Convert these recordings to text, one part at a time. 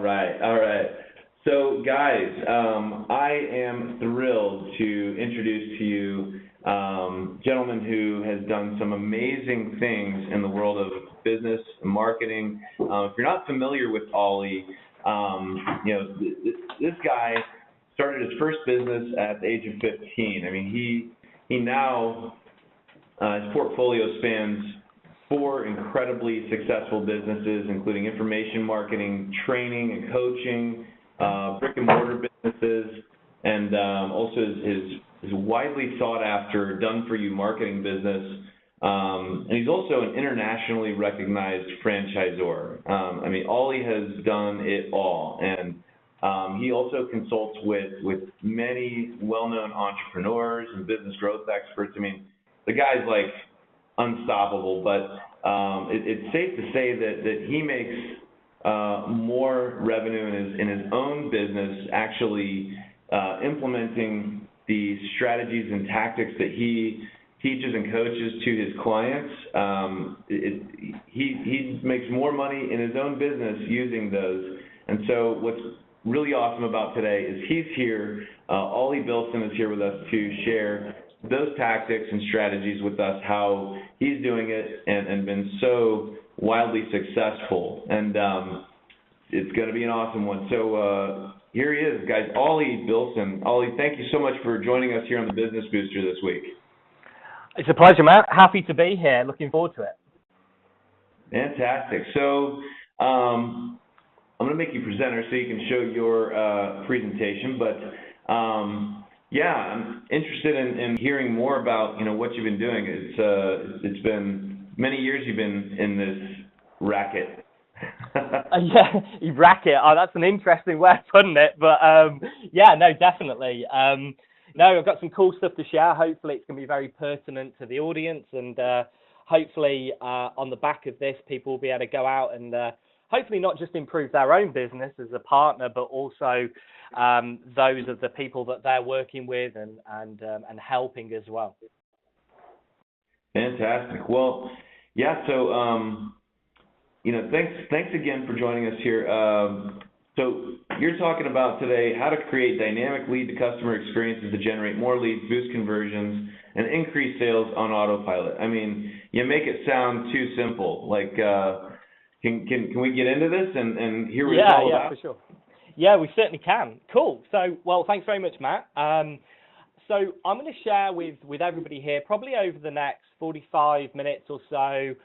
right, all right. So, guys, I am thrilled to introduce to you a gentleman who has done some amazing things in the world of business and marketing. If you're not familiar with Oli, this guy started his first business at the age of 15. I mean, he now, his portfolio spans 4 incredibly successful businesses, including information marketing, training and coaching, brick and mortar businesses, and also his widely sought after done-for-you marketing business. And he's also an internationally recognized franchisor. I mean, Oli has done it all, and he also consults with many well-known entrepreneurs and business growth experts. I mean, the guy's like unstoppable, but it's safe to say that he makes more revenue in his own business actually implementing the strategies and tactics that he teaches and coaches to his clients. He makes more money in his own business using those. And so what's really awesome about today is he's here. Oli Billson is here with us to share those tactics and strategies with us, how he's doing it and been so wildly successful. And it's going to be an awesome one. So here he is, guys, Oli Billson. Oli, thank you so much for joining us here on the Business Booster this week. It's a pleasure, Matt. Happy to be here. Looking forward to it. Fantastic. So I'm going to make you presenter so you can show your presentation. But yeah, I'm interested in hearing more about what you've been doing. It's been many years you've been in this racket. Yeah, racket. Oh, that's an interesting way of putting it. But yeah, no, definitely. No, I've got some cool stuff to share. Hopefully it's going to be very pertinent to the audience, and hopefully on the back of this, people will be able to go out and hopefully not just improve their own business as a partner, but also those of the people that they're working with and helping as well. Fantastic. Well, yeah, so thanks again for joining us here. So you're talking about today how to create dynamic lead to customer experiences to generate more leads, boost conversions, and increase sales on autopilot. I mean, you make it sound too simple. Like, can we get into this and hear what it's all about? Yeah, for sure. Yeah, we certainly can. Cool. So, well, thanks very much, Matt. So I'm going to share with everybody here, probably over the next 45 minutes or so,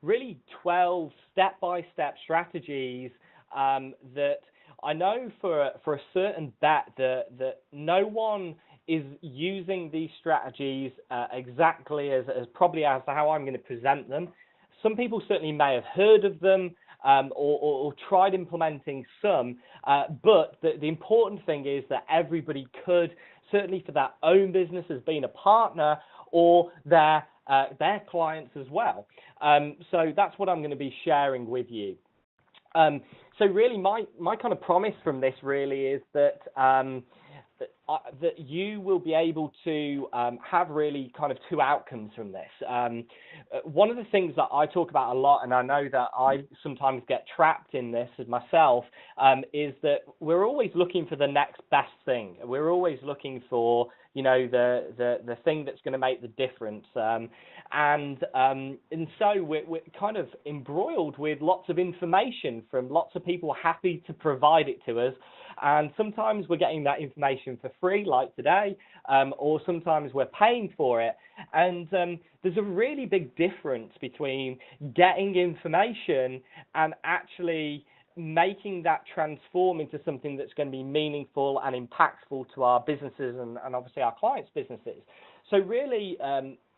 really 12 step-by-step strategies that I know for a certain bet that no one is using these strategies exactly as probably as how I'm going to present them. Some people certainly may have heard of them or tried implementing some, but the important thing is that everybody could, certainly for their own business as being a partner or their clients as well. So that's what I'm going to be sharing with you. So really my kind of promise from this really is that that you will be able to have really kind of 2 outcomes from this. One of the things that I talk about a lot, and I know that I sometimes get trapped in this as myself, is that we're always looking for the next best thing. We're always looking for the thing that's going to make the difference. And so we're kind of embroiled with lots of information from lots of people happy to provide it to us. And sometimes we're getting that information for free, like today, or sometimes we're paying for it. And there's a really big difference between getting information and actually making that transform into something that's going to be meaningful and impactful to our businesses and obviously our clients' businesses. So really,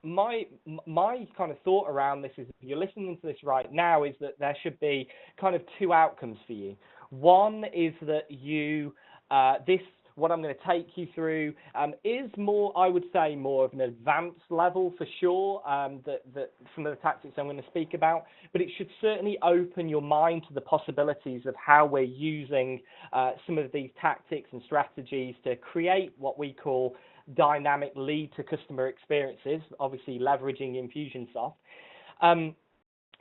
my kind of thought around this is, if you're listening to this right now, is that there should be kind of 2 outcomes for you. One is that you, what I'm going to take you through is more, I would say, more of an advanced level for sure, that some of the tactics I'm going to speak about, but it should certainly open your mind to the possibilities of how we're using some of these tactics and strategies to create what we call dynamic lead to customer experiences, obviously leveraging Infusionsoft.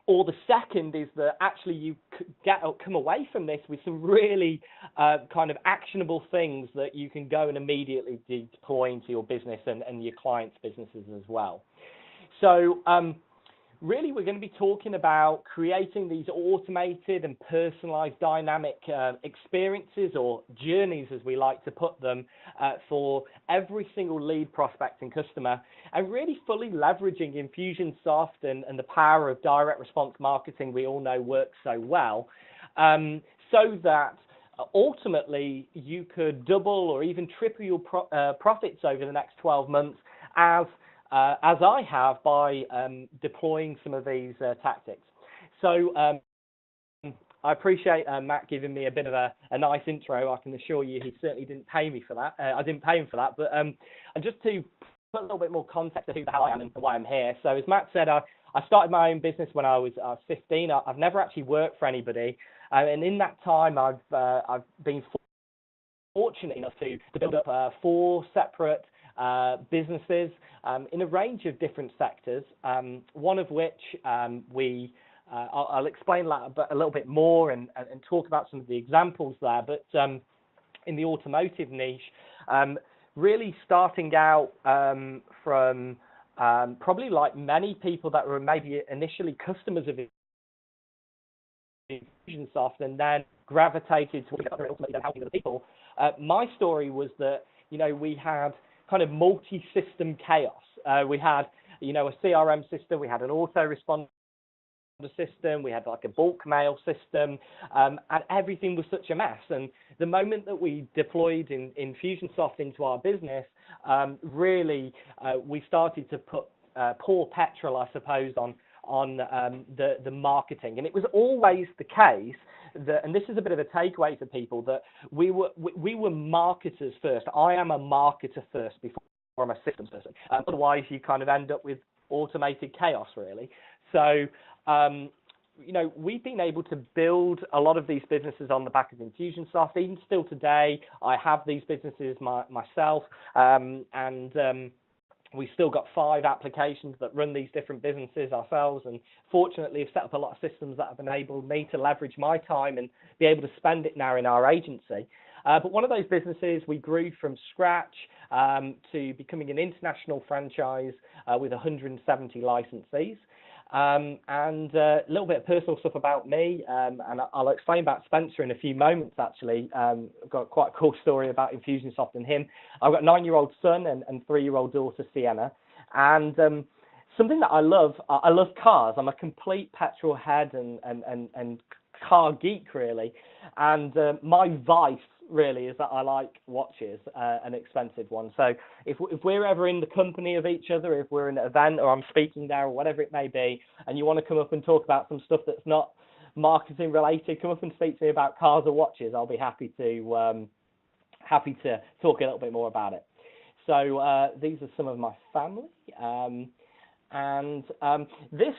Or the second is that actually you come away from this with some really kind of actionable things that you can go and immediately deploy into your business and your clients' businesses as well. So really, we're going to be talking about creating these automated and personalized dynamic experiences, or journeys as we like to put them, for every single lead, prospect and customer, and really fully leveraging Infusionsoft and the power of direct response marketing we all know works so well, so that ultimately you could double or even triple your profits over the next 12 months as I have by deploying some of these tactics. So I appreciate Matt giving me a bit of a nice intro. I can assure you he certainly didn't pay me for that. I didn't pay him for that. But and just to put a little bit more context to who the hell I am and why I'm here. So as Matt said, I started my own business when I was 15. I've never actually worked for anybody. And in that time, I've been fortunate enough to build up 4 separate businesses in a range of different sectors, one of which I'll explain that a little bit more and talk about some of the examples there. But in the automotive niche, really starting out from probably like many people that were maybe initially customers of Infusionsoft and then gravitated towards ultimately helping other people. My story was that, you know, we had kind of multi-system chaos. We had, you know, a CRM system, we had an autoresponder system, we had like a bulk mail system, and everything was such a mess. And the moment that we deployed Infusionsoft into our business, really we started to put pour petrol, I suppose, on the marketing. And it was always the case that, and this is a bit of a takeaway for people, that we were marketers first. I am a marketer first before I'm a systems person. Otherwise, you kind of end up with automated chaos, really. So, you know, we've been able to build a lot of these businesses on the back of Infusionsoft. Even still today, I have these businesses myself, and we've still got 5 applications that run these different businesses ourselves, and fortunately have set up a lot of systems that have enabled me to leverage my time and be able to spend it now in our agency. But one of those businesses we grew from scratch to becoming an international franchise with 170 licensees. And a little bit of personal stuff about me, and I'll explain about Spencer in a few moments, actually. I've got quite a cool story about Infusionsoft and him. I've got a 9-year-old son and 3-year-old daughter, Sienna. And something that I love cars. I'm a complete petrol head and car geek, really. And my vice really is that I like watches, and expensive ones. So if we're ever in the company of each other, if we're in an event or I'm speaking there or whatever it may be, and you want to come up and talk about some stuff that's not marketing related, come up and speak to me about cars or watches. I'll be happy to talk a little bit more about it. So these are some of my family. And this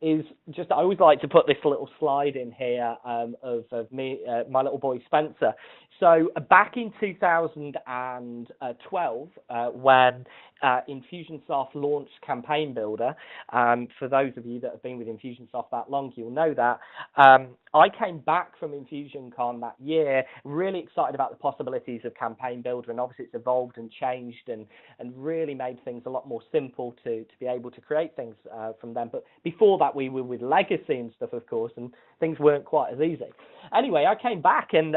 is just, I always like to put this little slide in here of me, my little boy Spencer. So back in 2012, when Infusionsoft launched Campaign Builder, for those of you that have been with Infusionsoft that long, you'll know that. I came back from InfusionCon that year, really excited about the possibilities of Campaign Builder, and obviously it's evolved and changed and really made things a lot more simple to be able to create things from them. But before that, we were with legacy and stuff, of course, and things weren't quite as easy. Anyway, I came back, and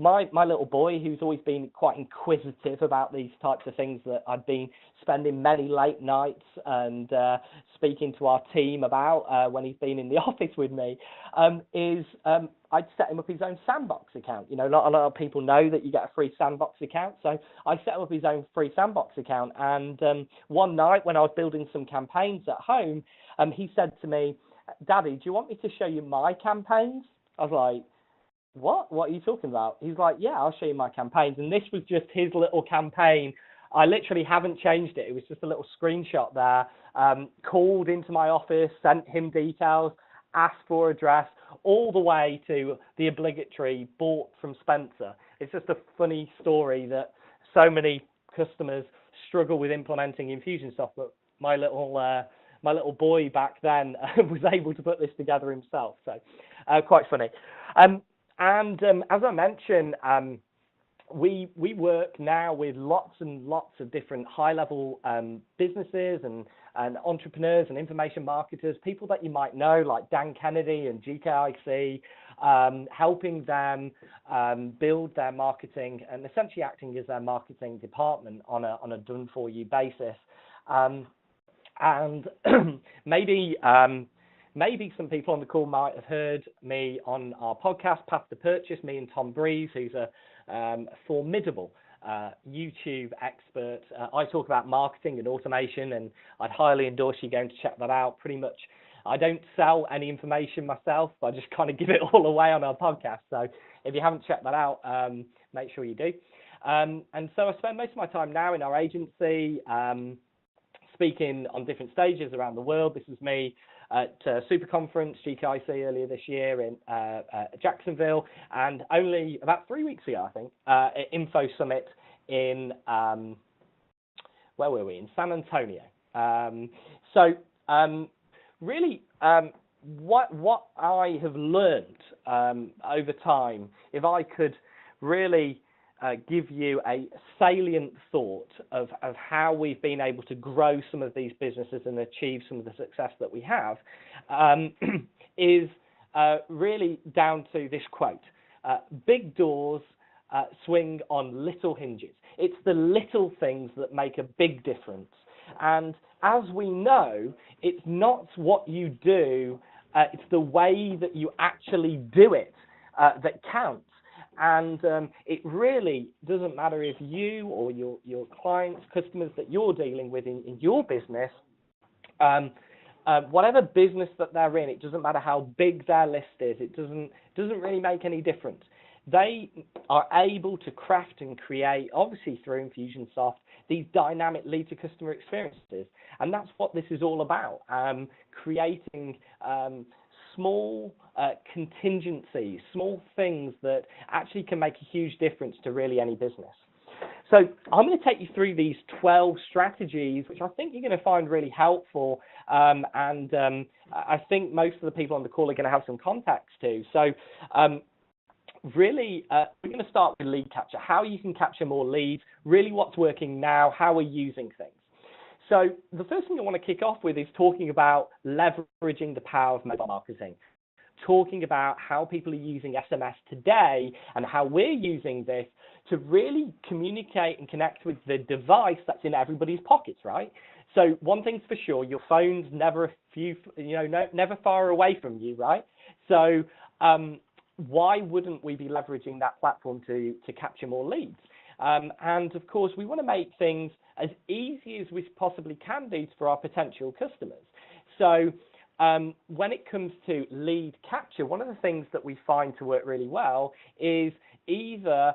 my little boy, who's always been quite inquisitive about these types of things that I'd been spending many late nights and speaking to our team about when he's been in the office with me, I'd set him up his own Sandbox account. You know, not a lot of people know that you get a free Sandbox account, so I set him up his own free Sandbox account. And one night when I was building some campaigns at home, he said to me, "Daddy, do you want me to show you my campaigns?" I was like, What are you talking about? He's like, "Yeah, I'll show you my campaigns." And this was just his little campaign. I literally haven't changed it. It was just a little screenshot there. Called into my office, sent him details, asked for address, all the way to the obligatory bought from Spencer. It's just a funny story that so many customers struggle with implementing Infusionsoft, but my little my little boy back then was able to put this together himself. So quite funny. As I mentioned, we work now with lots and lots of different high-level businesses and entrepreneurs and information marketers, people that you might know like Dan Kennedy and GKIC, helping them build their marketing and essentially acting as their marketing department on a done-for-you basis. And maybe some people on the call might have heard me on our podcast, Path to Purchase, me and Tom Breeze, who's a formidable YouTube expert. I talk about marketing and automation, and I'd highly endorse you going to check that out. Pretty much, I don't sell any information myself, I just kind of give it all away on our podcast. So if you haven't checked that out, make sure you do. And so I spend most of my time now in our agency, speaking on different stages around the world. This was me at Super Conference, GKIC, earlier this year in Jacksonville, and only about 3 weeks ago, I think, at Info Summit in, where were we? In San Antonio. Really, what I have learned over time, if I could really give you a salient thought of how we've been able to grow some of these businesses and achieve some of the success that we have, is really down to this quote: big doors swing on little hinges. It's the little things that make a big difference. And as we know, it's not what you do, it's the way that you actually do it that counts. And it really doesn't matter if you or your clients, customers that you're dealing with in your business, whatever business that they're in, it doesn't matter how big their list is, it doesn't really make any difference. They are able to craft and create, obviously through Infusionsoft, these dynamic lead to customer experiences. And that's what this is all about, creating small contingencies, small things that actually can make a huge difference to really any business. So I'm going to take you through these 12 strategies, which I think you're going to find really helpful, and I think most of the people on the call are going to have some context too. So really, we're going to start with lead capture, how you can capture more leads, really what's working now, how we're using things. So the first thing I want to kick off with is talking about leveraging the power of mobile marketing, talking about how people are using SMS today and how we're using this to really communicate and connect with the device that's in everybody's pockets, right? So one thing's for sure, your phone's never never far away from you, right? So why wouldn't we be leveraging that platform to capture more leads? And of course, we want to make things as easy as we possibly can do for our potential customers. So when it comes to lead capture, one of the things that we find to work really well is either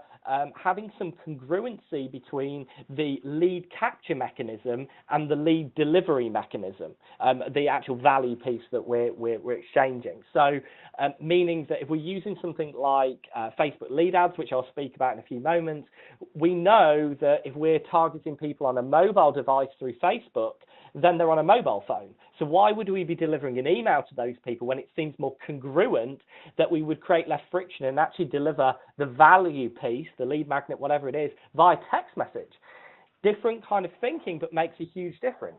having some congruency between the lead capture mechanism and the lead delivery mechanism, the actual value piece that we're exchanging. So meaning that if we're using something like Facebook lead ads, which I'll speak about in a few moments, we know that if we're targeting people on a mobile device through Facebook, then they're on a mobile phone. So why would we be delivering an email to those people when it seems more congruent that we would create less friction and actually deliver the value piece, the lead magnet, whatever it is, via text message? Different kind of thinking, but makes a huge difference.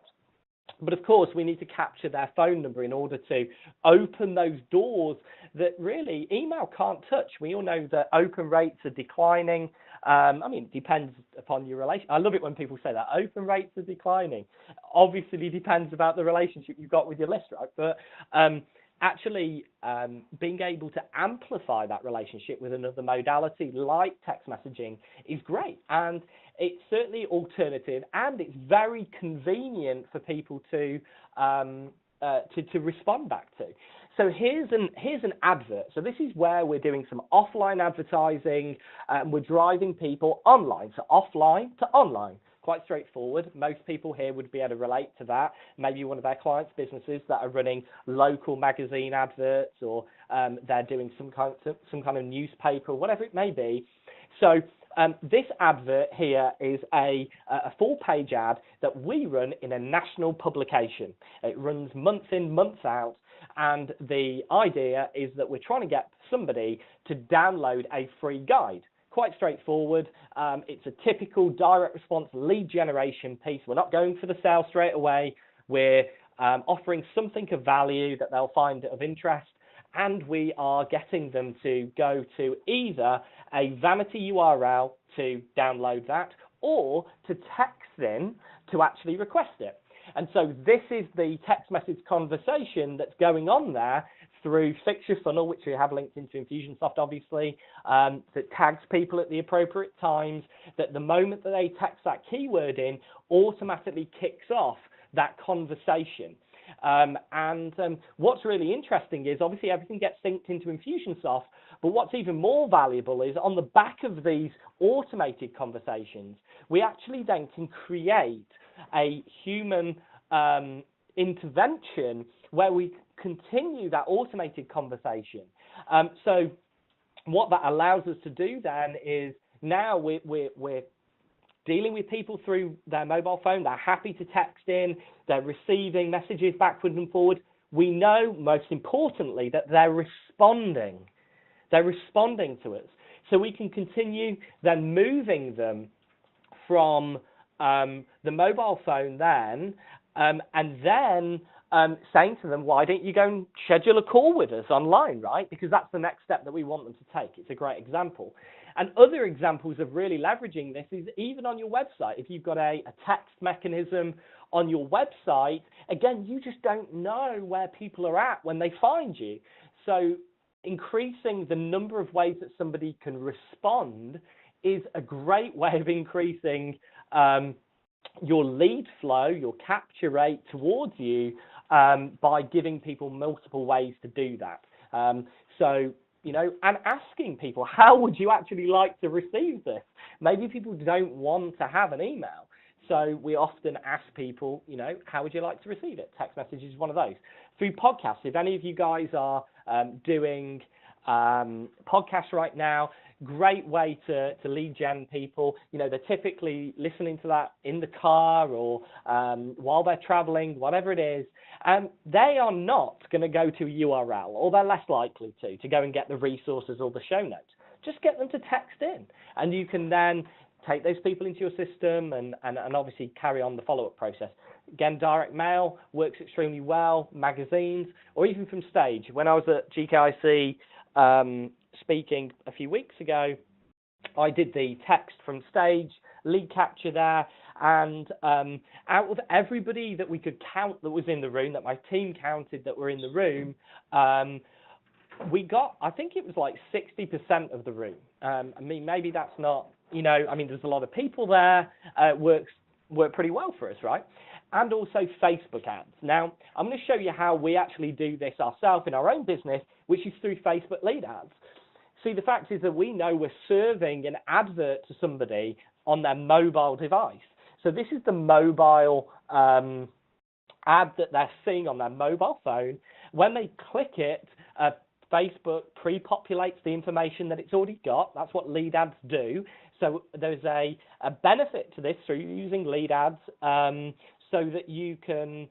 But of course, we need to capture their phone number in order to open those doors that really email can't touch. We all know that open rates are declining. I mean, it depends upon your relation. I love it when people say that. Open rates are declining. Obviously, depends about the relationship you've got with your list, right? But actually being able to amplify that relationship with another modality like text messaging is great. And it's certainly alternative, and it's very convenient for people to respond back to. So here's an advert. So this is where we're doing some offline advertising, and we're driving people online, so offline to online. quite straightforward. Most people here would be able to relate to that. Maybe one of their clients' businesses that are running local magazine adverts, or they're doing some kind of newspaper, whatever it may be. So this advert here is a full-page ad that we run in a national publication. It runs months in, months out, and the idea is that we're trying to get somebody to download a free guide. Quite straightforward. It's a typical direct response lead generation piece. We're not going for the sale straight away. We're offering something of value that they'll find of interest, and we are getting them to go to either a vanity URL to download that, or to text in to actually request it. And so this is the text message conversation that's going on there through Fix Your Funnel, which we have linked into Infusionsoft, obviously, that tags people at the appropriate times, that the moment that they text that keyword in, automatically kicks off that conversation. What's really interesting is, obviously, everything gets synced into Infusionsoft, but what's even more valuable is on the back of these automated conversations, we actually then can create a human intervention where we continue that automated conversation. So what that allows us to do then is, now we're dealing with people through their mobile phone. They're happy to text in. They're receiving messages backward and forward. We know, most importantly, that they're responding. They're responding to us. So we can continue then moving them from the mobile phone then, and then saying to them, why don't you go and schedule a call with us online, right? Because that's the next step that we want them to take. It's a great example. And other examples of really leveraging this is even on your website. If you've got a text mechanism on your website, again, you just don't know where people are at when they find you. So increasing the number of ways that somebody can respond is a great way of increasing your lead flow, your capture rate towards you, by giving people multiple ways to do that. So, you know, and asking people, how would you actually like to receive this? Maybe people don't want to have an email. So we often ask people, you know, how would you like to receive it? Text message is one of those. Through podcasts, if any of you guys are doing podcasts right now, great way to lead gen people. You know, they're typically listening to that in the car or while they're traveling, whatever it is. And they are not going to go to a URL, or they're less likely to go and get the resources or the show notes. Just get them to text in, and you can then take those people into your system and obviously carry on the follow-up process. Again, direct mail works extremely well, magazines, or even from stage. When I was at GKIC speaking a few weeks ago, I did the text from stage, lead capture there, and out of everybody that we could count that was in the room, that my team counted that were in the room, we got, I think it was like 60% of the room. I mean, maybe that's not, you know, I mean, there's a lot of people there, work pretty well for us, right? And also Facebook ads. Now, I'm going to show you how we actually do this ourselves in our own business, which is through Facebook lead ads. See, the fact is that we know we're serving an advert to somebody on their mobile device. So this is the mobile ad that they're seeing on their mobile phone. When they click it, Facebook pre-populates the information that it's already got. That's what lead ads do. So there's a benefit to this through using lead ads, so that you can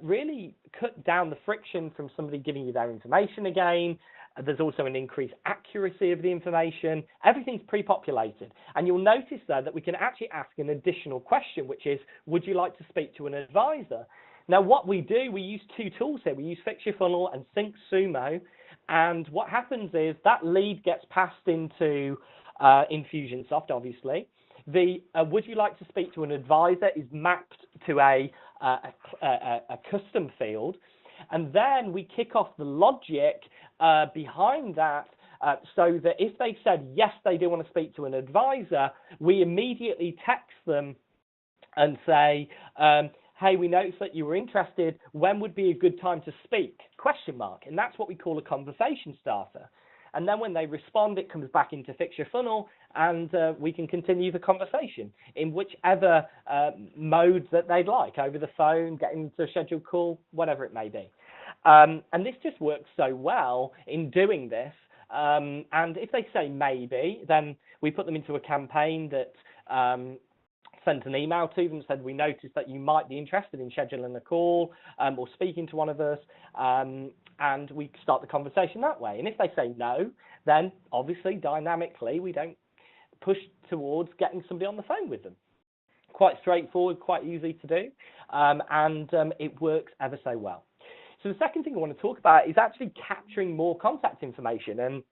really cut down the friction from somebody giving you their information again. There's also an increased accuracy of the information. Everything's pre-populated. And you'll notice there that we can actually ask an additional question, which is, would you like to speak to an advisor? Now, what we do, we use two tools here. We use Fix Your Funnel and Sync Sumo. And what happens is that lead gets passed into Infusionsoft, obviously. The would you like to speak to an advisor is mapped to a custom field. And then we kick off the logic behind that, so that if they said, yes, they do want to speak to an advisor, we immediately text them and say, hey, we noticed that you were interested. When would be a good time to speak? Question mark. And that's what we call a conversation starter. and then when they respond, it comes back into Fix Your Funnel, and we can continue the conversation in whichever mode that they'd like, over the phone, getting to a scheduled call, whatever it may be. And this just works so well in doing this. And if they say maybe, then we put them into a campaign that sent an email to them, said, we noticed that you might be interested in scheduling a call or speaking to one of us, and we start the conversation that way. And if they say no, then obviously dynamically we don't push towards getting somebody on the phone with them. Quite straightforward, quite easy to do, and it works ever so well. So the second thing I want to talk about is actually capturing more contact information, and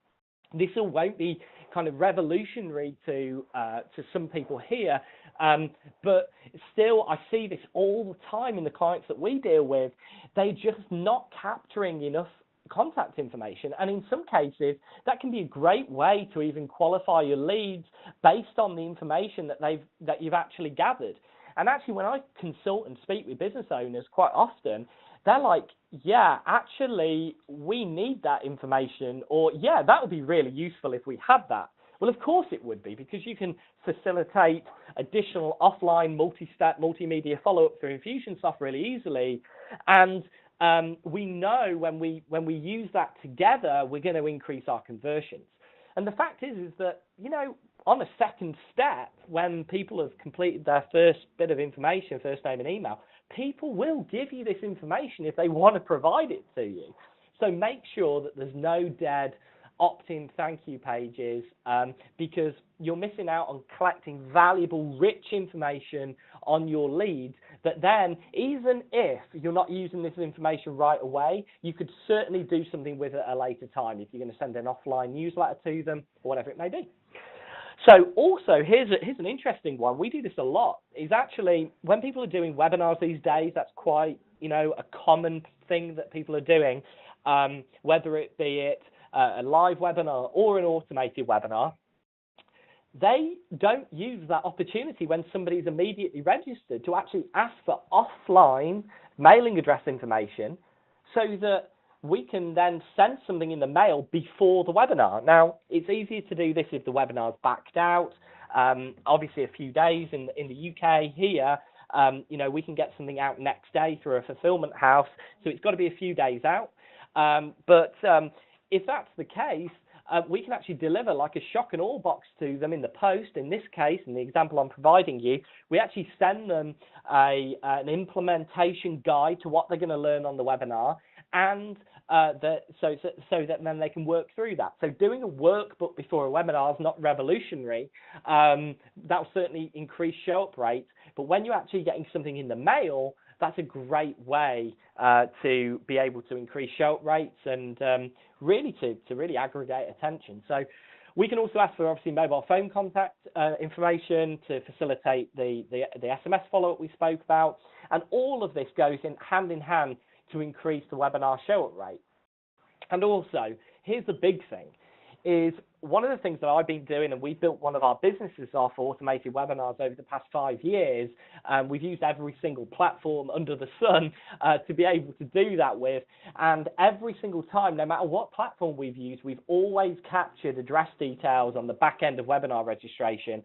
this won't be kind of revolutionary to some people here, but still I see this all the time in the clients that we deal with. They're just not capturing enough contact information, and in some cases that can be a great way to even qualify your leads based on the information that you've actually gathered. And actually, when I consult and speak with business owners, quite often they're like, yeah, actually we need that information, or yeah, that would be really useful if we had that. Well, of course it would be, because you can facilitate additional offline multi-step multimedia follow-up through Infusionsoft really easily, and we know when we use that together, we're going to increase our conversions. And the fact is that, you know, on a second step, when people have completed their first bit of information, first name and email, people will give you this information if they want to provide it to you. So make sure that there's no dead opt-in thank you pages, because you're missing out on collecting valuable, rich information on your leads that then, even if you're not using this information right away, you could certainly do something with it at a later time if you're going to send an offline newsletter to them or whatever it may be. So also, here's an interesting one. We do this a lot, is actually when people are doing webinars these days, that's quite, you know, a common thing that people are doing, whether it be a live webinar or an automated webinar. They don't use that opportunity when somebody's immediately registered to actually ask for offline mailing address information so that we can then send something in the mail before the webinar. Now, it's easier to do this if the webinar's backed out. Obviously, a few days in the UK here, you know, we can get something out next day through a fulfillment house, so it's got to be a few days out. But if that's the case, we can actually deliver like a shock and awe box to them in the post. In this case, in the example I'm providing you, we actually send them an implementation guide to what they're going to learn on the webinar, and so that then they can work through that. So doing a workbook before a webinar is not revolutionary. That'll certainly increase show-up rates, but when you're actually getting something in the mail, that's a great way to be able to increase show-up rates and really to really aggregate attention. So we can also ask for obviously mobile phone contact information to facilitate the SMS follow-up we spoke about, and all of this goes in hand to increase the webinar show-up rate. And also, here's the big thing, is one of the things that I've been doing, and we built one of our businesses off automated webinars over the past 5 years. We've used every single platform under the sun to be able to do that with. And every single time, no matter what platform we've used, we've always captured address details on the back end of webinar registration,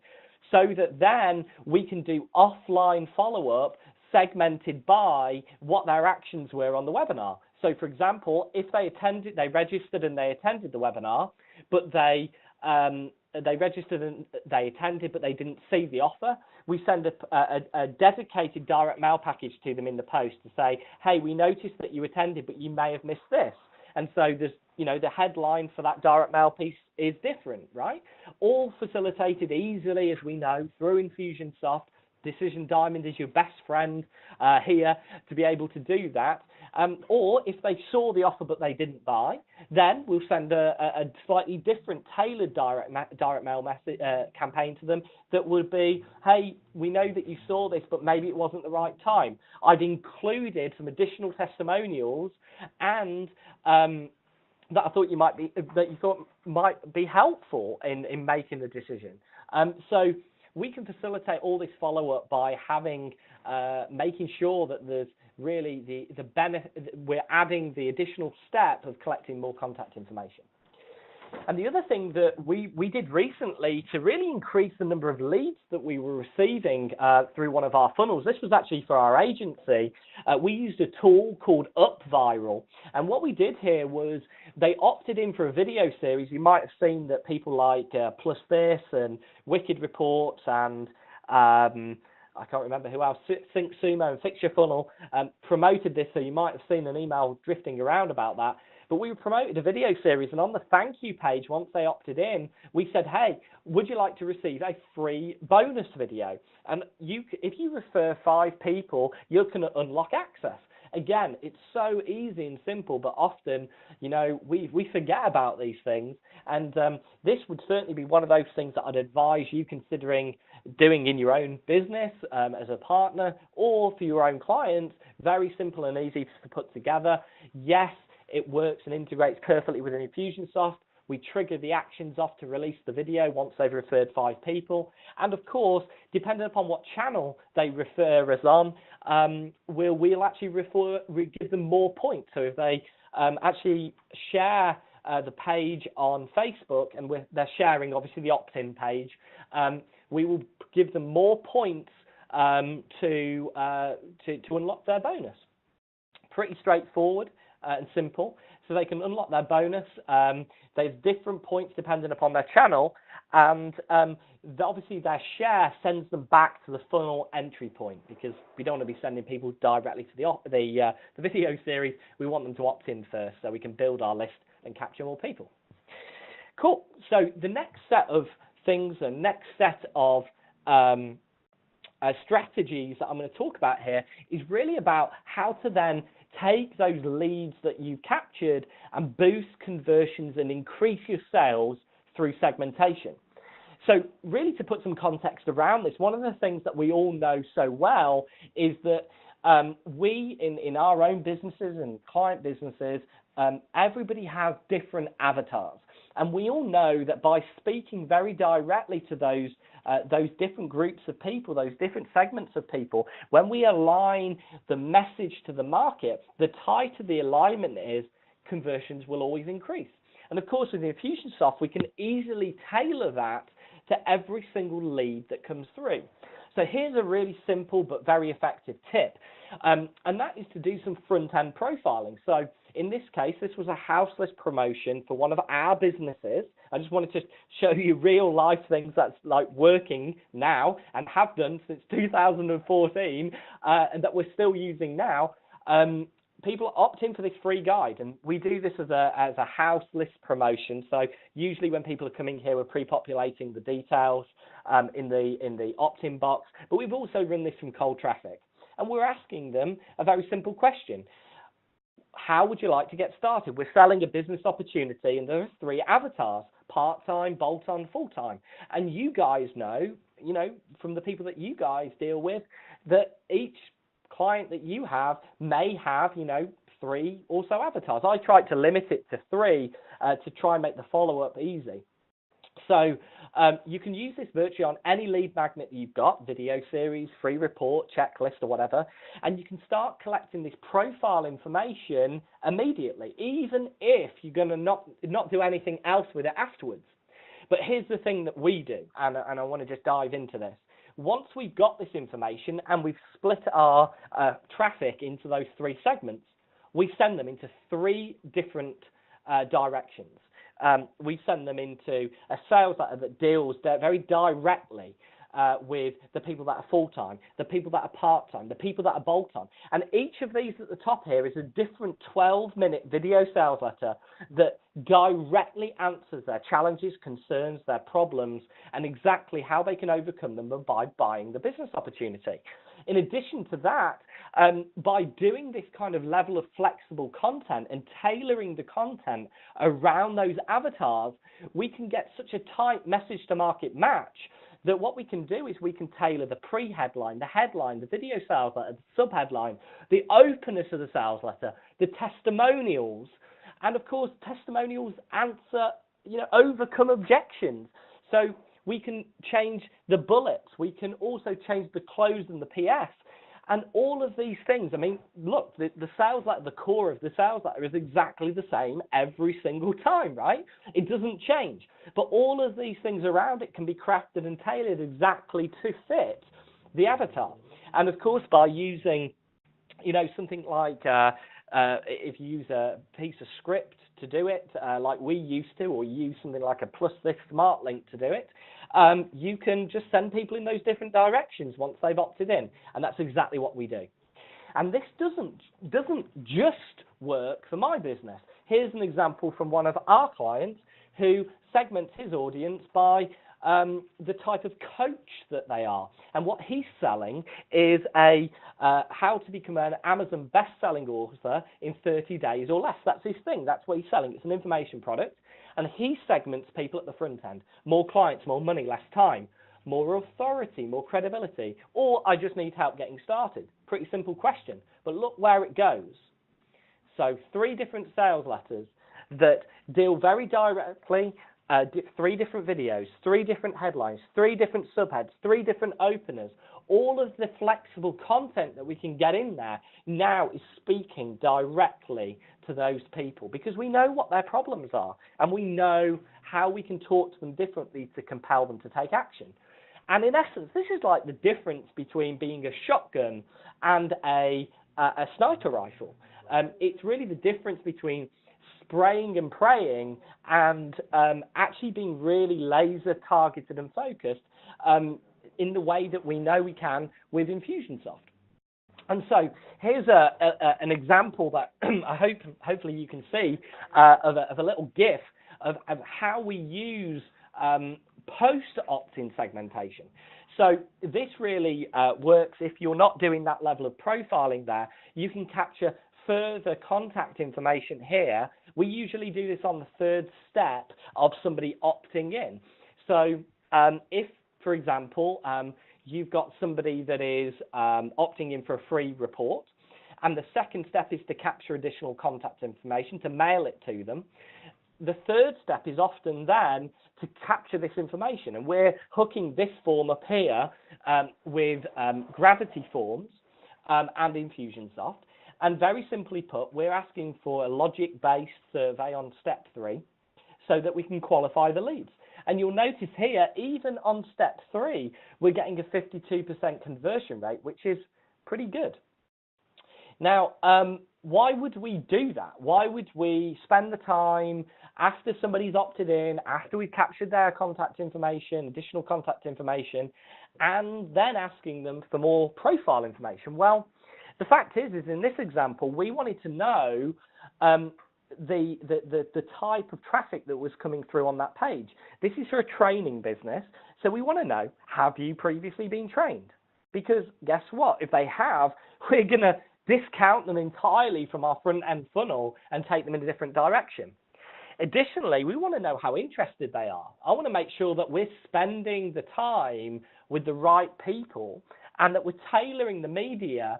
so that then we can do offline follow-up segmented by what their actions were on the webinar. So, for example, if they registered and they attended the webinar, but they registered and they attended, but they didn't see the offer, we send a dedicated direct mail package to them in the post to say, hey, we noticed that you attended, but you may have missed this. And so there's, you know, the headline for that direct mail piece is different, right? All facilitated easily, as we know, through Infusionsoft. Decision Diamond is your best friend here to be able to do that. Or if they saw the offer but they didn't buy, then we'll send a slightly different tailored direct mail message campaign to them that would be, hey, we know that you saw this, but maybe it wasn't the right time. I've included some additional testimonials and that I thought might be helpful in making the decision. So we can facilitate all this follow-up by making sure that there's really the benefit. We're adding the additional step of collecting more contact information. And the other thing that we did recently to really increase the number of leads that we were receiving through one of our funnels, this was actually for our agency, we used a tool called UpViral. And what we did here was they opted in for a video series. You might have seen that people like Plus This and Wicked Reports and I can't remember who else, Think Sumo and Fix Your Funnel promoted this, so you might have seen an email drifting around about that. But we promoted a video series, and on the thank you page, once they opted in, we said, hey, would you like to receive a free bonus video? And if you refer 5 people, you can unlock access. Again, it's so easy and simple, but often, we forget about these things. And this would certainly be one of those things that I'd advise you considering doing in your own business as a partner or for your own clients. Very simple and easy to put together. Yes, it works and integrates perfectly within Infusionsoft. We trigger the actions off to release the video once they've referred 5 people. And of course, depending upon what channel they refer us on, we'll actually give them more points. So if they actually share the page on Facebook, and they're sharing obviously the opt-in page, we will give them more points to unlock their bonus. Pretty straightforward and simple. So they can unlock their bonus. There's different points depending upon their channel, and obviously their share sends them back to the funnel entry point, because we don't want to be sending people directly to the video series. We want them to opt in first so we can build our list and capture more people. Cool. So the next set of things, the next set of strategies that I'm going to talk about here is really about how to then take those leads that you captured and boost conversions and increase your sales through segmentation. So really, to put some context around this, one of the things that we all know so well is that we, in our own businesses and client businesses, everybody has different avatars. And we all know that by speaking very directly to those different groups of people, those different segments of people, when we align the message to the market, the tighter the alignment is, conversions will always increase. And of course, with Infusionsoft, we can easily tailor that to every single lead that comes through. So here's a really simple but very effective tip, and that is to do some front-end profiling. So in this case, this was a house list promotion for one of our businesses. I just wanted to show you real life things that's like working now and have done since 2014 and that we're still using now. People opt in for this free guide, and we do this as a house list promotion. So usually when people are coming here, we're pre-populating the details in the opt-in box, but we've also run this from cold traffic, and we're asking them a very simple question. How would you like to get started? We're selling a business opportunity, and there are 3 avatars: part-time, bolt-on, full-time. And you guys know, from the people that you guys deal with, that each client that you have may have, 3 or so avatars. I tried to limit it to 3 to try and make the follow-up easy. So you can use this virtually on any lead magnet that you've got, video series, free report, checklist, or whatever, and you can start collecting this profile information immediately, even if you're going to not do anything else with it afterwards. But here's the thing that we do, and I want to just dive into this. Once we've got this information and we've split our traffic into those 3 segments, we send them into 3 different directions. We send them into a sales letter that deals very directly with the people that are full-time, the people that are part-time, the people that are bolt-on. And each of these at the top here is a different 12-minute video sales letter that directly answers their challenges, concerns, their problems, and exactly how they can overcome them by buying the business opportunity. In addition to that, by doing this kind of level of flexible content and tailoring the content around those avatars, we can get such a tight message to market match that what we can do is we can tailor the pre-headline, the headline, the video sales letter, the sub-headline, the openness of the sales letter, the testimonials, and of course testimonials answer, overcome objections. So we can change the bullets, we can also change the close and the PS, And all of these things, I mean, look, the sales letter, the core of the sales letter is exactly the same every single time, right? It doesn't change. But all of these things around it can be crafted and tailored exactly to fit the avatar. And of course, by using, something like if you use a piece of script to do it, like we used to, or use something like a plus this smart link to do it, you can just send people in those different directions once they've opted in, and that's exactly what we do. And this doesn't just work for my business. Here's an example from one of our clients who segments his audience by the type of coach that they are. And what he's selling is a how to become an Amazon best-selling author in 30 days or less. That's his thing. That's what he's selling. It's an information product. And he segments people at the front end. More clients, more money, less time. More authority, more credibility. Or I just need help getting started. Pretty simple question. But look where it goes. So 3 different sales letters that deal very directly, 3 different videos, 3 different headlines, 3 different subheads, 3 different openers. All of the flexible content that we can get in there now is speaking directly to those people because we know what their problems are and we know how we can talk to them differently to compel them to take action. And in essence, this is like the difference between being a shotgun and a sniper rifle. It's really the difference between spraying and praying and actually being really laser targeted and focused in the way that we know we can with Infusionsoft. And so here's an example that hopefully you can see of a little GIF of how we use post opt-in segmentation. So this really works if you're not doing that level of profiling there. You can capture further contact information here. We usually do this on the 3rd step of somebody opting in. So if, for example, you've got somebody that is opting in for a free report, and the 2nd step is to capture additional contact information, to mail it to them. The 3rd step is often then to capture this information, and we're hooking this form up here with Gravity Forms and Infusionsoft. And very simply put, we're asking for a logic-based survey on step 3 so that we can qualify the leads. And you'll notice here, even on step 3, we're getting a 52% conversion rate, which is pretty good. Now, why would we do that? Why would we spend the time after somebody's opted in, after we've captured their contact information, additional contact information, and then asking them for more profile information? Well, the fact is in this example, we wanted to know the type of traffic that was coming through on that page. This is for a training business, so we want to know, have you previously been trained? Because guess what? If they have, we're going to discount them entirely from our front-end funnel and take them in a different direction. Additionally, we want to know how interested they are. I want to make sure that we're spending the time with the right people and that we're tailoring the media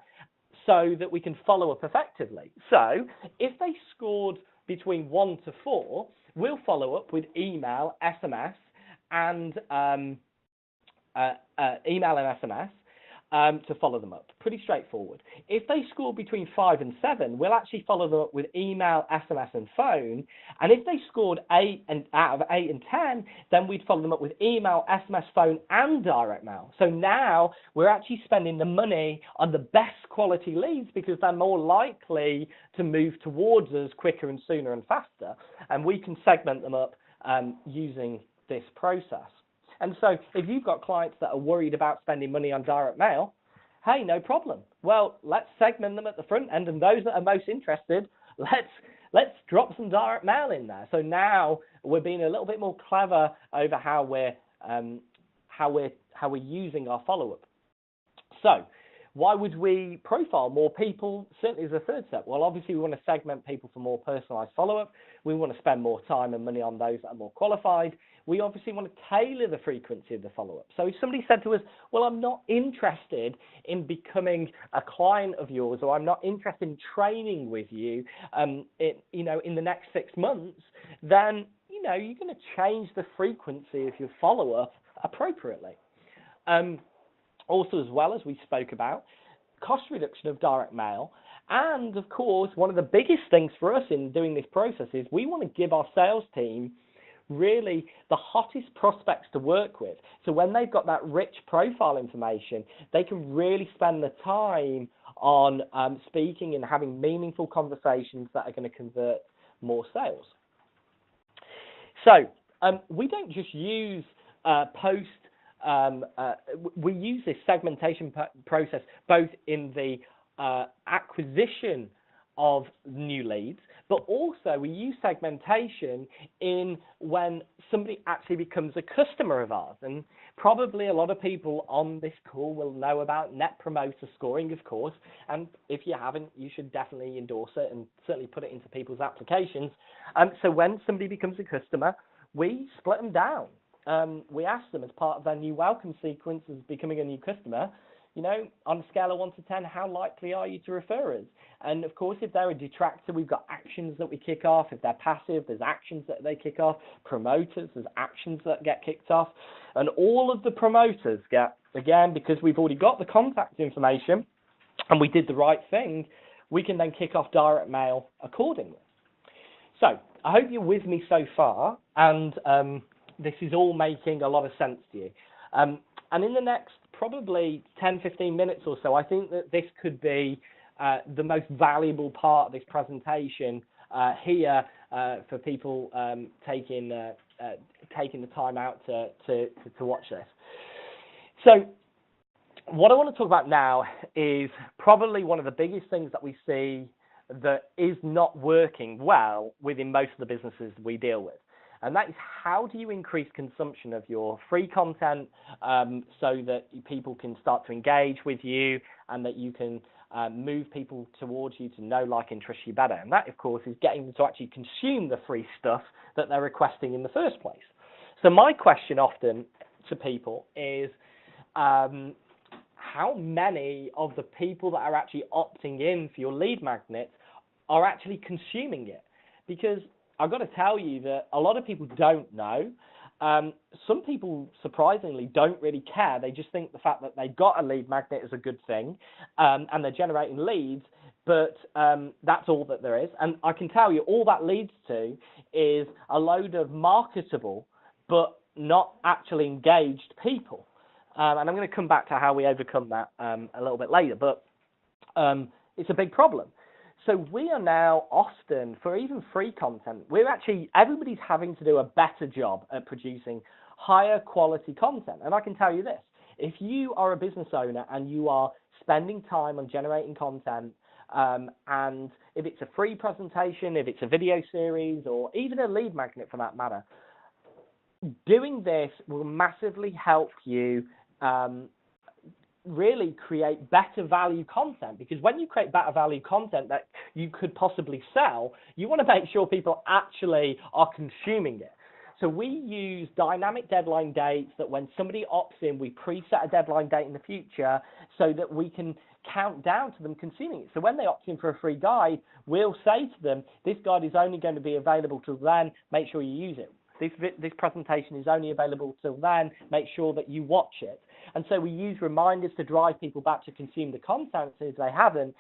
so that we can follow up effectively. So if they scored between 1 to 4, we'll follow up with email, SMS, and to follow them up. Pretty straightforward. If they score between 5 and 7, we'll actually follow them up with email, SMS, and phone. And if they scored 8 out of 8 and 10, then we'd follow them up with email, SMS, phone, and direct mail. So now we're actually spending the money on the best quality leads because they're more likely to move towards us quicker and sooner and faster. And we can segment them up using this process. And so if you've got clients that are worried about spending money on direct mail, hey, no problem. Well, let's segment them at the front end, and those that are most interested, let's drop some direct mail in there. So now we're being a little bit more clever over how we're using our follow-up. So why would we profile more people? Certainly as a 3rd step. Well, obviously we want to segment people for more personalized follow-up. We want to spend more time and money on those that are more qualified. We obviously want to tailor the frequency of the follow-up. So if somebody said to us, well, I'm not interested in becoming a client of yours, or I'm not interested in training with you, in the next 6 months, then, you're going to change the frequency of your follow-up appropriately. Also, as well as we spoke about, cost reduction of direct mail. And of course, one of the biggest things for us in doing this process is we want to give our sales team really the hottest prospects to work with. So when they've got that rich profile information, they can really spend the time on speaking and having meaningful conversations that are going to convert more sales. So we don't just use we use this segmentation process both in the acquisition of new leads, but also we use segmentation in when somebody actually becomes a customer of ours. And probably a lot of people on this call will know about Net Promoter scoring, of course, and if you haven't, you should definitely endorse it and certainly put it into people's applications. So when somebody becomes a customer, we split them down. We ask them as part of their new welcome sequence as becoming a new customer, you know, on a scale of 1 to 10, how likely are you to refer us? And of course, if they're a detractor, we've got actions that we kick off. If they're passive, there's actions that they kick off. Promoters, there's actions that get kicked off. And all of the promoters get, again, because we've already got the contact information and we did the right thing, we can then kick off direct mail accordingly. So I hope you're with me so far, and this is all making a lot of sense to you. And in the next probably 10, 15 minutes or so, I think that this could be the most valuable part of this presentation here for people taking the time out to watch this. So what I want to talk about now is probably one of the biggest things that we see that is not working well within most of the businesses we deal with. And that is, how do you increase consumption of your free content so that people can start to engage with you and that you can move people towards you to know, like, and trust you better. And that, of course, is getting them to actually consume the free stuff that they're requesting in the first place. So my question often to people is, how many of the people that are actually opting in for your lead magnet are actually consuming it? Because I've got to tell you that a lot of people don't know. Some people, surprisingly, don't really care. They just think the fact that they got a lead magnet is a good thing, and they're generating leads, but that's all that there is. And I can tell you, all that leads to is a load of marketable but not actually engaged people. And I'm going to come back to how we overcome that a little bit later, but it's a big problem. So we are now often, for even free content, everybody's having to do a better job at producing higher quality content. And I can tell you this, if you are a business owner and you are spending time on generating content, and if it's a free presentation, if it's a video series, or even a lead magnet for that matter, doing this will massively help you really create better value content, because when you create better value content that you could possibly sell, you want to make sure people actually are consuming it. So we use dynamic deadline dates that when somebody opts in, we preset a deadline date in the future so that we can count down to them consuming it. So when they opt in for a free guide, we'll say to them, this guide is only going to be available till then, make sure you use it. This presentation is only available till then, make sure that you watch it. And so we use reminders to drive people back to consume the content if they haven't.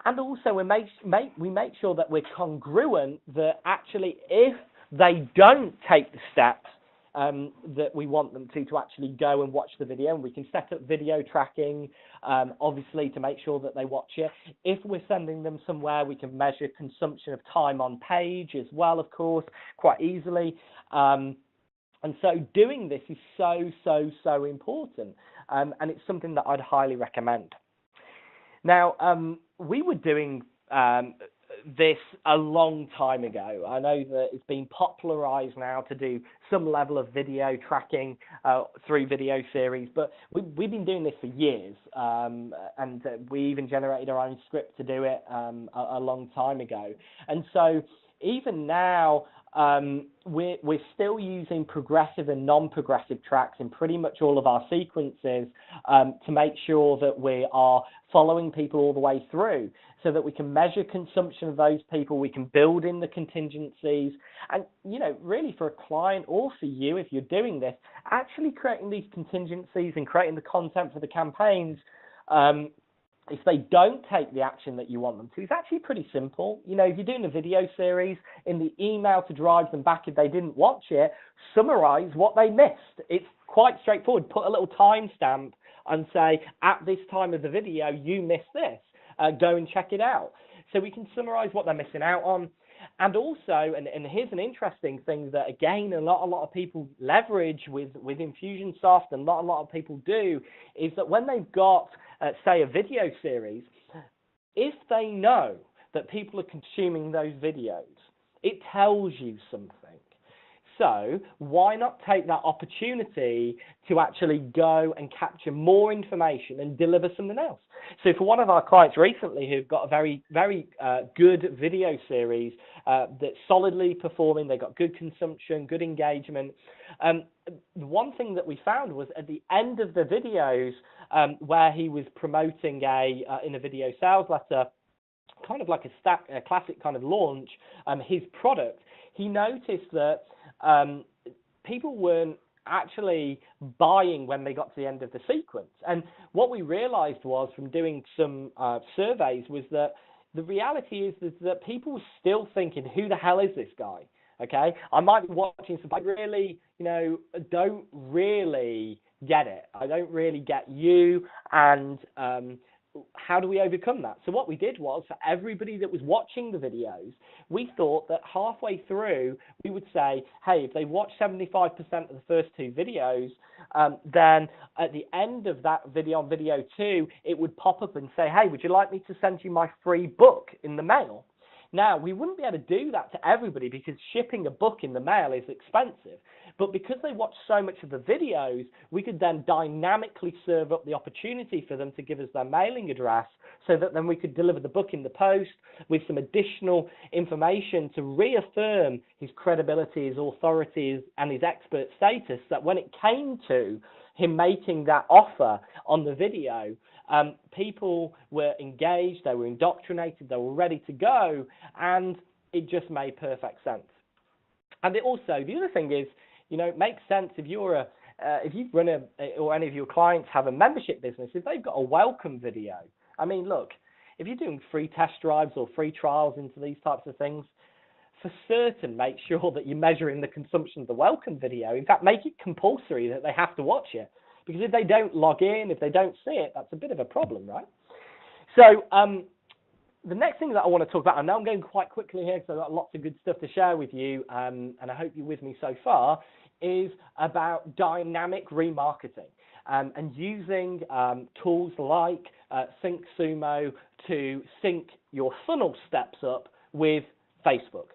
And also we make sure that we're congruent, that actually if they don't take the steps that we want them to actually go and watch the video, and we can set up video tracking, obviously, to make sure that they watch it. If we're sending them somewhere, we can measure consumption of time on page as well, of course, quite easily. And so doing this is so important, and it's something that I'd highly recommend. Now, we were doing this a long time ago. I know that it's been popularized now to do some level of video tracking through video series, but we've been doing this for years, and we even generated our own script to do it a long time ago. And so even now, we're still using progressive and non-progressive tracks in pretty much all of our sequences to make sure that we are following people all the way through, so that we can measure consumption of those people, we can build in the contingencies, and, you know, really for a client or for you, if you're doing this, actually creating these contingencies and creating the content for the campaigns if they don't take the action that you want them to, it's actually pretty simple. You know, if you're doing a video series, in the email to drive them back if they didn't watch it, summarize what they missed. It's quite straightforward. Put a little timestamp and say, at this time of the video, you missed this. Go and check it out. So we can summarize what they're missing out on. And also, and here's an interesting thing that, again, a lot of people leverage with Infusionsoft, and a lot of people do, is that when they've got, say, a video series, if they know that people are consuming those videos, it tells you something. So why not take that opportunity to actually go and capture more information and deliver something else? So for one of our clients recently who've got a very, very good video series that's solidly performing, they got good consumption, good engagement. One thing that we found was at the end of the videos where he was promoting in a video sales letter, kind of like a classic kind of launch, his product, he noticed that people weren't actually buying when they got to the end of the sequence. And what we realized was from doing some surveys was that the reality is that people were still thinking, who the hell is this guy? Okay, I might be watching something, I really, don't really get it. I don't really get you, and how do we overcome that? So what we did was, for everybody that was watching the videos, we thought that halfway through, we would say, hey, if they watch 75% of the first two videos, then at the end of that video, on video 2, it would pop up and say, hey, would you like me to send you my free book in the mail? Now, we wouldn't be able to do that to everybody because shipping a book in the mail is expensive. But because they watch so much of the videos, we could then dynamically serve up the opportunity for them to give us their mailing address so that then we could deliver the book in the post with some additional information to reaffirm his credibility, his authority, and his expert status, that when it came to him making that offer on the video, people were engaged, they were indoctrinated, they were ready to go, and it just made perfect sense. And it also, the other thing is, it makes sense if you're if you've run or any of your clients have a membership business, if they've got a welcome video. I mean, look, if you're doing free test drives or free trials into these types of things, for certain, make sure that you're measuring the consumption of the welcome video. In fact, make it compulsory that they have to watch it. Because if they don't log in, if they don't see it, that's a bit of a problem, right? So the next thing that I want to talk about, I know I'm going quite quickly here because I've got lots of good stuff to share with you, and I hope you're with me so far, is about dynamic remarketing and using tools like SyncSumo to sync your funnel steps up with Facebook.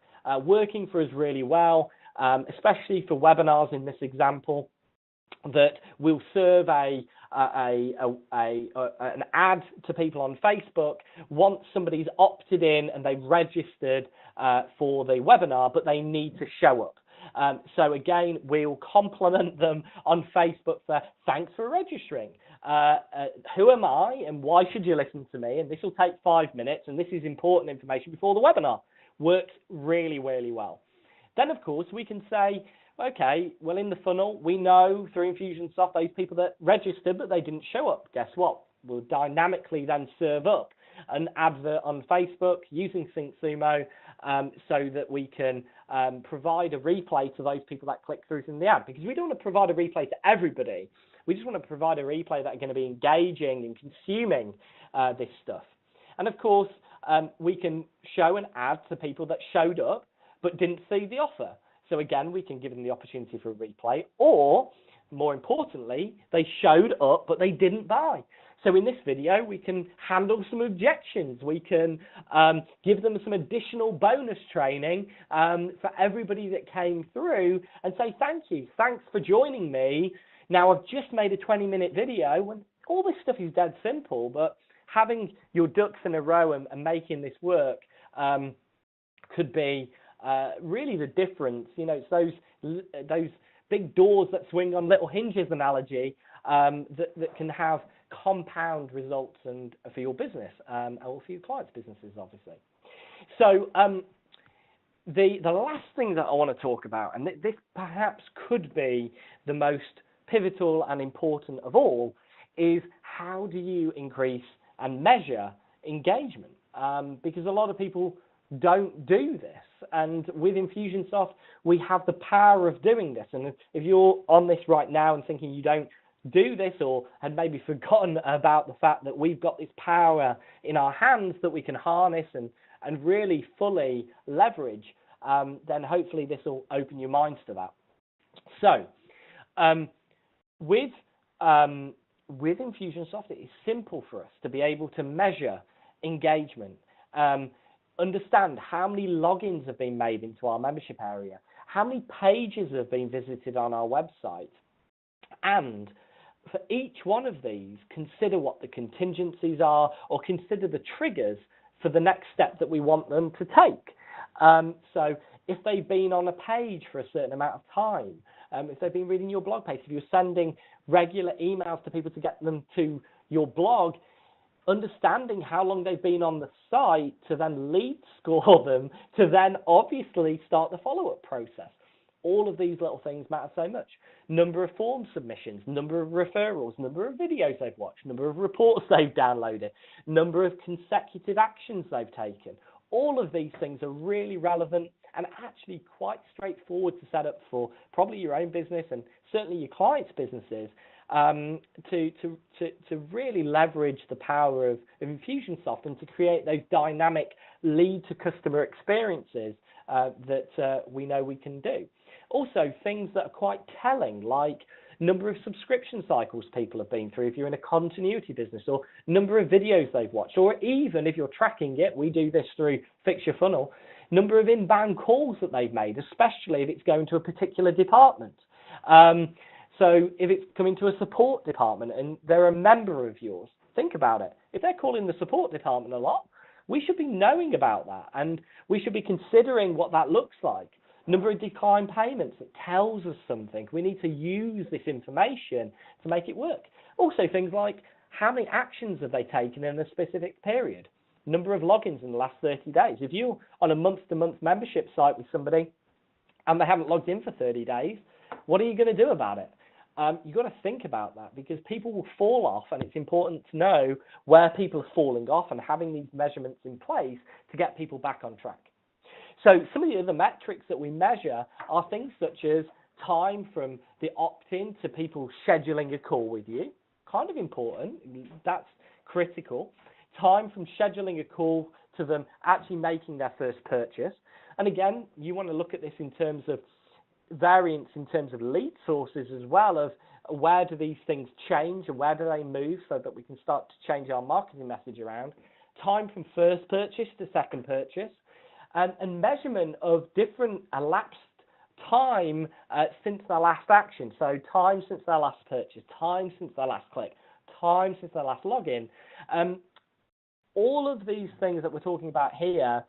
Working for us really well, especially for webinars in this example, that will serve an ad to people on Facebook once somebody's opted in and they've registered for the webinar, but they need to show up. So again, we'll compliment them on Facebook for thanks for registering. Who am I and why should you listen to me? And this will take 5 minutes, and this is important information before the webinar. Works really, really well. Then, of course, we can say, okay, well, in the funnel, we know through Infusionsoft those people that registered but they didn't show up. Guess what? We'll dynamically then serve up an advert on Facebook using SyncSumo so that we can provide a replay to those people that click through from the ad. Because we don't want to provide a replay to everybody. We just want to provide a replay that are going to be engaging and consuming this stuff. And of course, we can show an ad to people that showed up but didn't see the offer. So again, we can give them the opportunity for a replay, or more importantly, they showed up but they didn't buy. So in this video, we can handle some objections. We can give them some additional bonus training for everybody that came through and say, thank you, thanks for joining me. Now, I've just made a 20-minute video, and all this stuff is dead simple, but having your ducks in a row and making this work could be really the difference. It's those big doors that swing on little hinges analogy that can have compound results and for your business or for your clients' businesses, obviously. So the last thing that I want to talk about, and this perhaps could be the most pivotal and important of all, is how do you increase and measure engagement, because a lot of people don't do this. And with Infusionsoft, we have the power of doing this. And if you're on this right now and thinking you don't do this, or had maybe forgotten about the fact that we've got this power in our hands that we can harness and really fully leverage, then hopefully this will open your minds to that. So with Infusionsoft, it is simple for us to be able to measure engagement, understand how many logins have been made into our membership area, how many pages have been visited on our website, and for each one of these, consider what the contingencies are, or consider the triggers for the next step that we want them to take. So if they've been on a page for a certain amount of time, if they've been reading your blog post, if you're sending regular emails to people to get them to your blog, understanding how long they've been on the site to then lead score them, to then obviously start the follow-up process. All of these little things matter so much. Number of form submissions, number of referrals, number of videos they've watched, number of reports they've downloaded, number of consecutive actions they've taken. All of these things are really relevant and actually quite straightforward to set up for probably your own business and certainly your clients' businesses, to really leverage the power of Infusionsoft and to create those dynamic lead to customer experiences that we know we can do. Also, things that are quite telling, like number of subscription cycles people have been through if you're in a continuity business, or number of videos they've watched, or even if you're tracking it, we do this through Fix Your Funnel, number of inbound calls that they've made, especially if it's going to a particular department. So if it's coming to a support department and they're a member of yours, think about it. If they're calling the support department a lot, we should be knowing about that, and we should be considering what that looks like. Number of declined payments, it tells us something. We need to use this information to make it work. Also, things like how many actions have they taken in a specific period? Number of logins in the last 30 days. If you're on a month-to-month membership site with somebody and they haven't logged in for 30 days, what are you going to do about it? You've got to think about that, because people will fall off, and it's important to know where people are falling off and having these measurements in place to get people back on track. So some of the other metrics that we measure are things such as time from the opt-in to people scheduling a call with you. Kind of important. That's critical. Time from scheduling a call to them actually making their first purchase. And again, you want to look at this in terms of variance in terms of lead sources as well, of where do these things change and where do they move, so that we can start to change our marketing message around. Time from first purchase to second purchase, and measurement of different elapsed time since their last action. So time since their last purchase, time since their last click, time since their last login. All of these things that we're talking about here,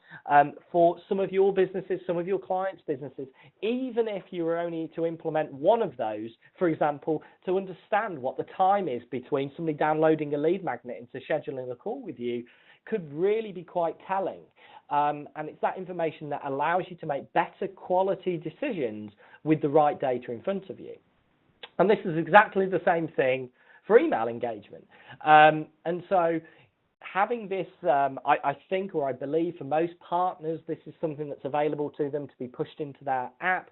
for some of your businesses, some of your clients' businesses, even if you were only to implement one of those, for example, to understand what the time is between somebody downloading a lead magnet into scheduling a call with you, could really be quite telling. And it's that information that allows you to make better quality decisions with the right data in front of you. And this is exactly the same thing for email engagement. And so having this, I think, or I believe for most partners, this is something that's available to them to be pushed into their app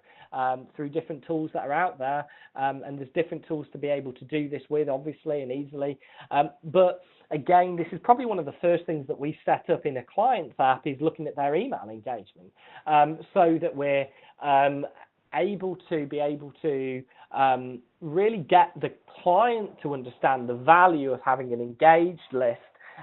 through different tools that are out there. And there's different tools to be able to do this with, obviously, and easily. But again, this is probably one of the first things that we set up in a client's app, is looking at their email engagement, so that we're able to really get the client to understand the value of having an engaged list,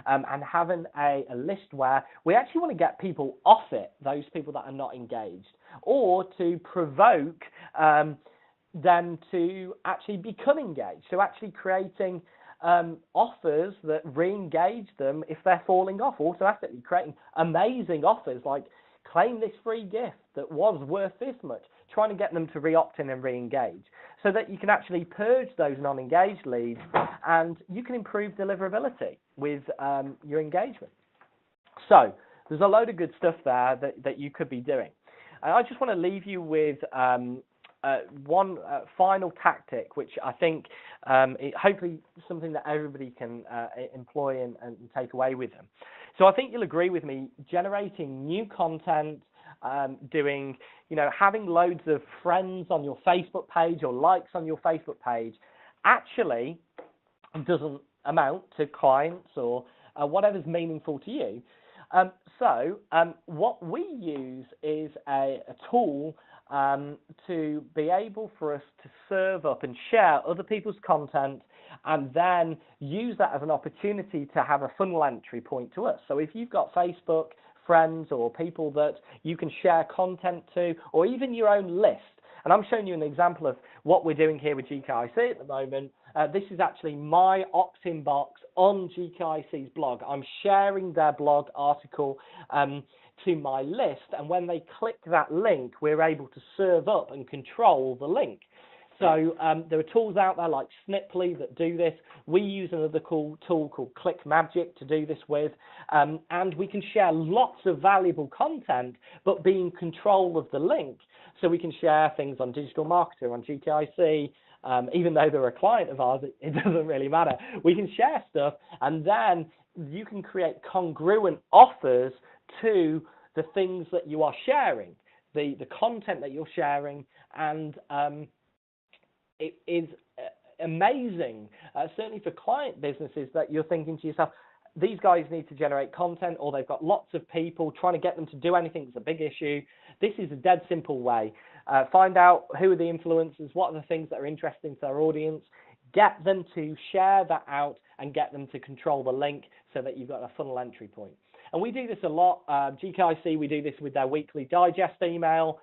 and having a list where we actually want to get people off it, those people that are not engaged, or to provoke them to actually become engaged. So actually creating offers that re-engage them if they're falling off, automatically creating amazing offers like claim this free gift that was worth this much, trying to get them to re-opt in and re-engage, so that you can actually purge those non-engaged leads and you can improve deliverability with your engagement. So there's a load of good stuff there that you could be doing. And I just want to leave you with one final tactic, which I think hopefully something that everybody can employ and take away with them. So I think you'll agree with me, generating new content, having loads of friends on your Facebook page or likes on your Facebook page actually doesn't amount to clients or whatever's meaningful to you. So what we use is a tool to be able for us to serve up and share other people's content and then use that as an opportunity to have a funnel entry point to us. So if you've got Facebook friends or people that you can share content to, or even your own list, and I'm showing you an example of what we're doing here with GKIC at the moment. This is actually my opt-in box on GKIC's blog. I'm sharing their blog article to my list, and when they click that link, we're able to serve up and control the link. So there are tools out there like Sniply that do this. We use another cool tool called ClickMagick to do this with, and we can share lots of valuable content, but be in control of the link. So we can share things on Digital Marketer, on GKIC, even though they're a client of ours, it doesn't really matter. We can share stuff, and then you can create congruent offers to the things that you are sharing, the content that you're sharing, and it is amazing, certainly for client businesses, that you're thinking to yourself, these guys need to generate content, or they've got lots of people trying to get them to do anything that's a big issue. This is a dead simple way. Find out who are the influencers, what are the things that are interesting to their audience, get them to share that out and get them to control the link so that you've got a funnel entry point. And we do this a lot. GKIC, we do this with their weekly digest email,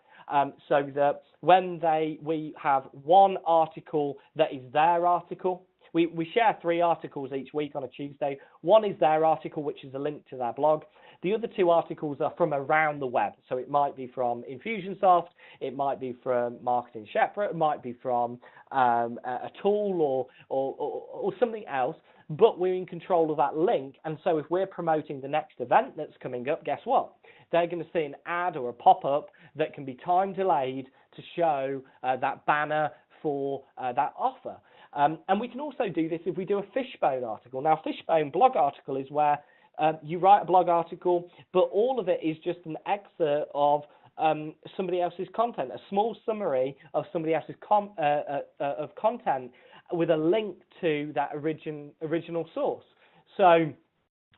so that when we have one article that is their article, we share 3 articles each week on a Tuesday. One is their article, which is a link to their blog. The other 2 articles are from around the web. So it might be from Infusionsoft, it might be from Marketing Shepherd, it might be from a tool or something else, but we're in control of that link. And so if we're promoting the next event that's coming up, guess what? They're going to see an ad or a pop-up that can be time delayed to show that banner for that offer. And we can also do this if we do a Fishbone article. Now, Fishbone blog article is where you write a blog article, but all of it is just an excerpt of somebody else's content, a small summary of somebody else's of content with a link to that original source. So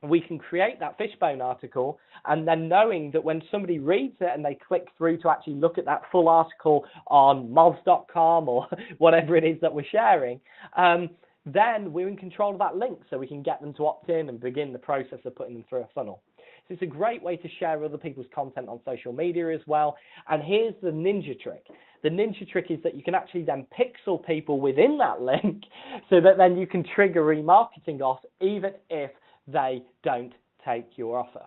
we can create that Fishbone article, and then knowing that when somebody reads it and they click through to actually look at that full article on moz.com or whatever it is that we're sharing, then we're in control of that link, so we can get them to opt in and begin the process of putting them through a funnel. So it's a great way to share other people's content on social media as well. And here's the ninja trick. The ninja trick is that you can actually then pixel people within that link so that then you can trigger remarketing off even if they don't take your offer.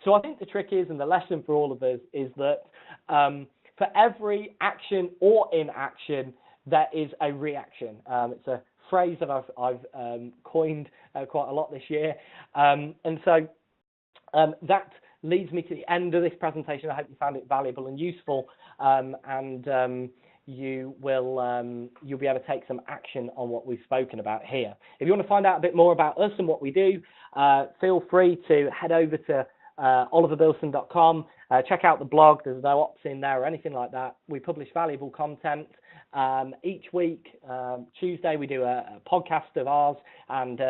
So I think the trick is, and the lesson for all of us, is that for every action or inaction, there is a reaction. It's a phrase that I've coined quite a lot this year. And so that leads me to the end of this presentation. I hope you found it valuable and useful, and you'll be able to take some action on what we've spoken about here. If you want to find out a bit more about us and what we do, feel free to head over to oliverbillson.com. Check out the blog. There's no opt-in there or anything like that. We publish valuable content each week. Tuesday we do a podcast of ours, and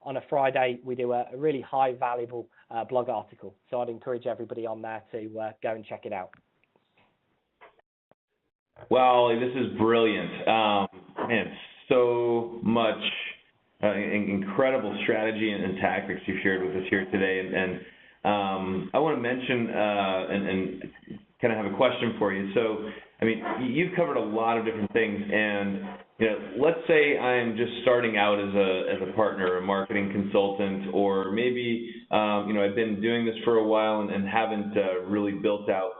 on a Friday we do a really high valuable blog article. So I'd encourage everybody on there to go and check it out. Wow, Oli, this is brilliant. Man, so much incredible strategy and tactics you've shared with us here today. And I want to mention and kind of have a question for you. So, I mean, you've covered a lot of different things, and let's say I'm just starting out as a partner, a marketing consultant, or maybe I've been doing this for a while and haven't really built out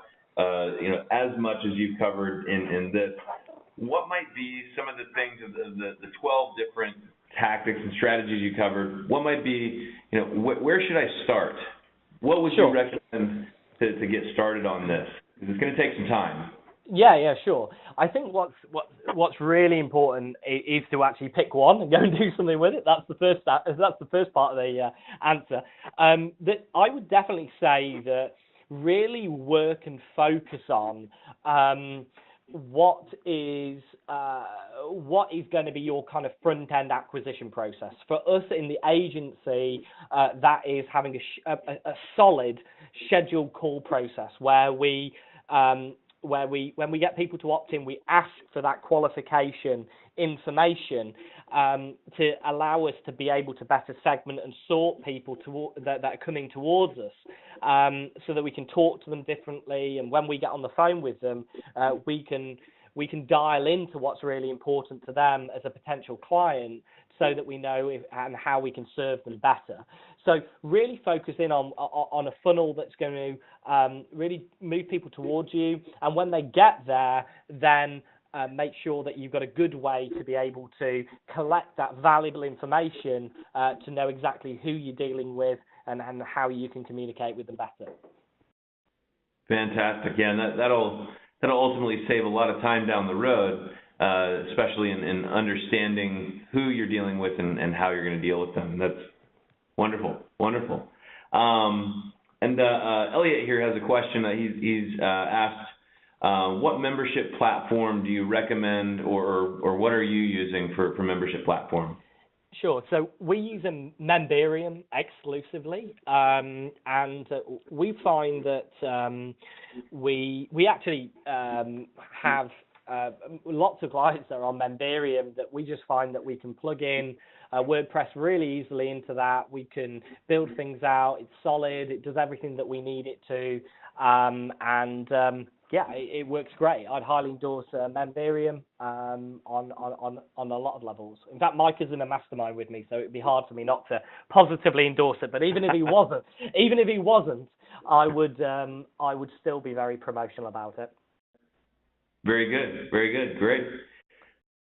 as much as you've covered in this. What might be some of the things of the 12 different tactics and strategies you covered? What might be, where should I start? What would you recommend to get started on this? Because it's going to take some time. Yeah, sure. I think what's really important is to actually pick one and go and do something with it. That's the first part of the answer. That I would definitely say that really work and focus on what is going to be your kind of front end acquisition process. For us in the agency, that is having a solid scheduled call process where when we get people to opt in, we ask for that qualification information to allow us to be able to better segment and sort people that are coming towards us, so that we can talk to them differently. And when we get on the phone with them, we can dial into what's really important to them as a potential client, so that we know and how we can serve them better. So really focus in on a funnel that's going to really move people towards you. And when they get there, then make sure that you've got a good way to be able to collect that valuable information to know exactly who you're dealing with and how you can communicate with them better. Fantastic. Yeah, and that'll ultimately save a lot of time down the road, especially in understanding who you're dealing with and how you're going to deal with them. That's wonderful. And Elliot here has a question. He's asked, what membership platform do you recommend, or what are you using for membership platform? Sure. So we use a Memberium exclusively, and we find that we actually have lots of clients that are on Memberium that we just find that we can plug in WordPress really easily into that. We can build things out. It's solid. It does everything that we need it to, yeah, it works great. I'd highly endorse Memberium on a lot of levels. In fact, Mike is in a mastermind with me, so it'd be hard for me not to positively endorse it. But even if he wasn't, I would still be very promotional about it. Very good, great.